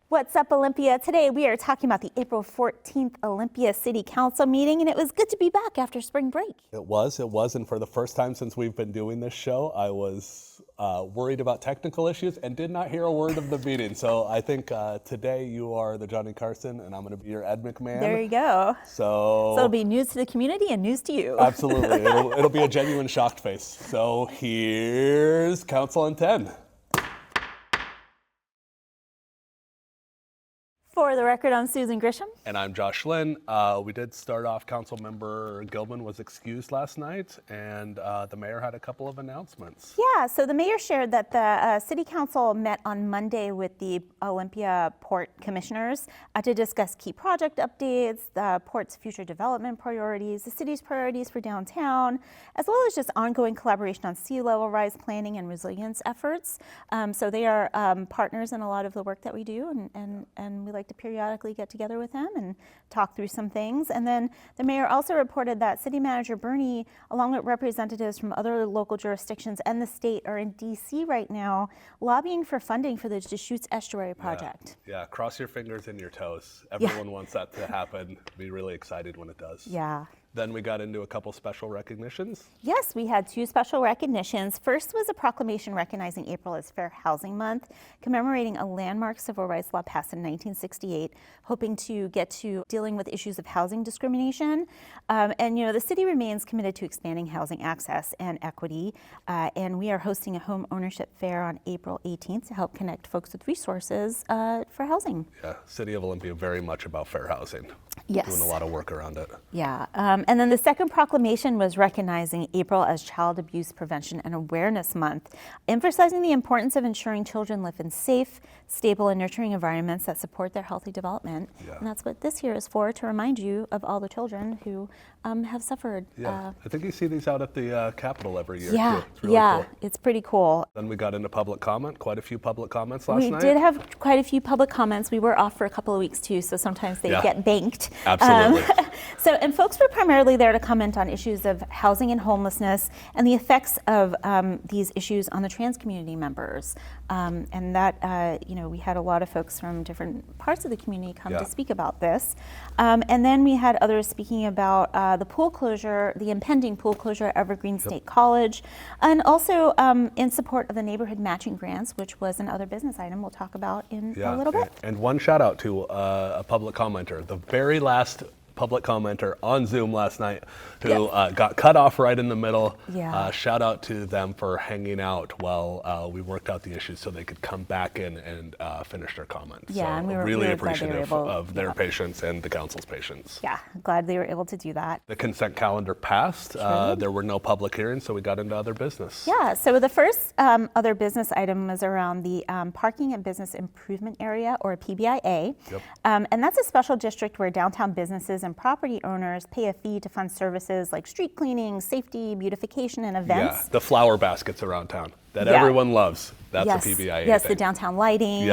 What's up, Olympia? Today we are talking about the April 14th Olympia City Council meeting, and it was good to be back after spring break. It was, and for the first time since we've been doing this show, I was worried about technical issues and did not hear a word of the meeting. So I think today you are the Johnny Carson, and I'm going to be your Ed McMahon. There you go. So it'll be news to the community and news to you. Absolutely. It'll be a genuine shocked face. So here's Council on 10. For the record, I'm Susan Grisham. And I'm Josh Lynn. We did start off, Council Member Gilman was excused last night, and the mayor had a couple of announcements. Yeah, so the mayor shared that the City Council met on Monday with the Olympia Port Commissioners to discuss key project updates, the port's future development priorities, the city's priorities for downtown, as well as just ongoing collaboration on sea level rise planning and resilience efforts. So they are partners in a lot of the work that we do, and we like to periodically get together with them and talk through some things. And then the mayor also reported that City Manager Bernie, along with representatives from other local jurisdictions and the state, are in DC right now lobbying for funding for the Deschutes Estuary project. Yeah, cross your fingers and your toes. Everyone wants that to happen. Be really excited when it does. Yeah. Then we got into a couple special recognitions. Yes, we had two special recognitions. First was a proclamation recognizing April as Fair Housing Month, commemorating a landmark civil rights law passed in 1968, hoping to get to dealing with issues of housing discrimination. And the city remains committed to expanding housing access and equity. And we are hosting a home ownership fair on April 18th to help connect folks with resources for housing. Yeah, City of Olympia very much about fair housing. Yes. Doing a lot of work around it. Yeah, and then the second proclamation was recognizing April as Child Abuse Prevention and Awareness Month, emphasizing the importance of ensuring children live in safe, stable, and nurturing environments that support their healthy development. Yeah. And that's what this year is for, to remind you of all the children who have suffered. Yeah, I think you see these out at the Capitol every year. Yeah, too. It's really cool. It's pretty cool. Then we got into public comment, quite a few public comments last night. We did have quite a few public comments. We were off for a couple of weeks too, so sometimes they get banked. Absolutely. And folks were primarily there to comment on issues of housing and homelessness and the effects of these issues on the trans community members. And that, we had a lot of folks from different parts of the community come to speak about this. And then we had others speaking about the pool closure, the impending pool closure at Evergreen State College, and also in support of the neighborhood matching grants, which was another business item we'll talk about in a little bit. And one shout out to a public commenter, the very last public commenter on Zoom last night who got cut off right in the middle. Shout out to them for hanging out while we worked out the issues so they could come back in and finish their comments. Yeah, so and we were really glad appreciative of their patience and the council's patience. Yeah, glad they were able to do that. The consent calendar passed. There were no public hearings, so we got into other business. Yeah, so the first other business item was around the Parking and Business Improvement Area, or PBIA. And that's a special district where downtown businesses and property owners pay a fee to fund services like street cleaning, safety, beautification, and events. Yeah, the flower baskets around town that everyone loves. That's a PBIA Yes, thing. the downtown lighting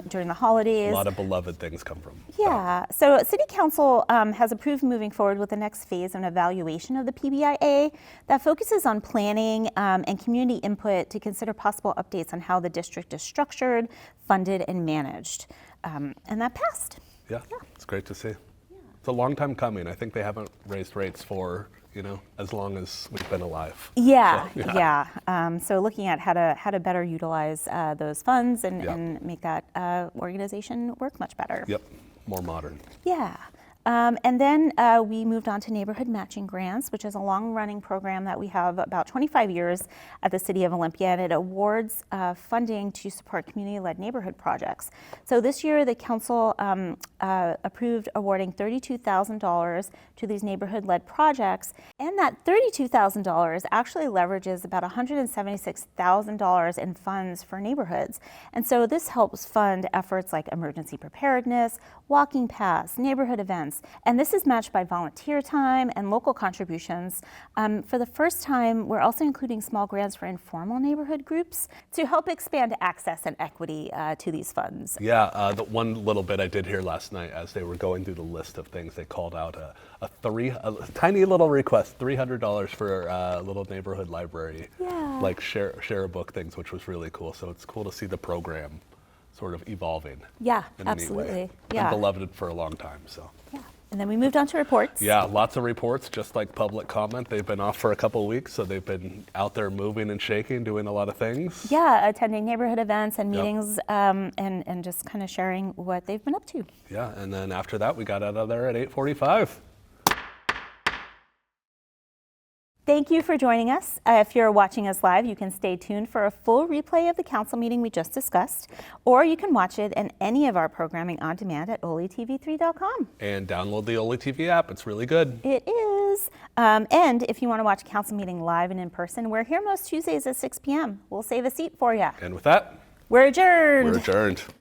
during the holidays. A lot of beloved things come from. Yeah, so City Council has approved moving forward with the next phase of an evaluation of the PBIA that focuses on planning and community input to consider possible updates on how the district is structured, funded, and managed. And that passed. Yeah, it's great to see. It's a long time coming. I think they haven't raised rates for, as long as we've been alive. So looking at how to better utilize those funds and make that organization work much better. Yep, more modern. Yeah. And then we moved on to Neighborhood Matching Grants, which is a long-running program that we have about 25 years at the City of Olympia, and it awards funding to support community-led neighborhood projects. So this year, the council approved awarding $32,000 to these neighborhood-led projects, and that $32,000 actually leverages about $176,000 in funds for neighborhoods. And so this helps fund efforts like emergency preparedness, walking paths, neighborhood events, and this is matched by volunteer time and local contributions. For the first time, we're also including small grants for informal neighborhood groups to help expand access and equity to these funds. Yeah, the one little bit I did hear last night as they were going through the list of things, they called out a tiny little request, $300 for a little neighborhood library, like share a book things, which was really cool. So it's cool to see the program sort of evolving. Yeah, in a neat way. absolutely. Been Yeah. beloved for a long time, so. Yeah. And then we moved on to reports. Yeah, lots of reports, just like public comment. They've been off for a couple of weeks, so they've been out there moving and shaking, doing a lot of things. Yeah, attending neighborhood events and Yep. meetings, and just kind of sharing what they've been up to. Yeah, and then after that, we got out of there at 8:45. Thank you for joining us. If you're watching us live, you can stay tuned for a full replay of the council meeting we just discussed, or you can watch it and any of our programming on demand at oletv3.com. And download the Oli TV app. It's really good. It is. And if you want to watch a council meeting live and in person, we're here most Tuesdays at 6 p.m. We'll save a seat for you. And with that, We're adjourned. we're adjourned.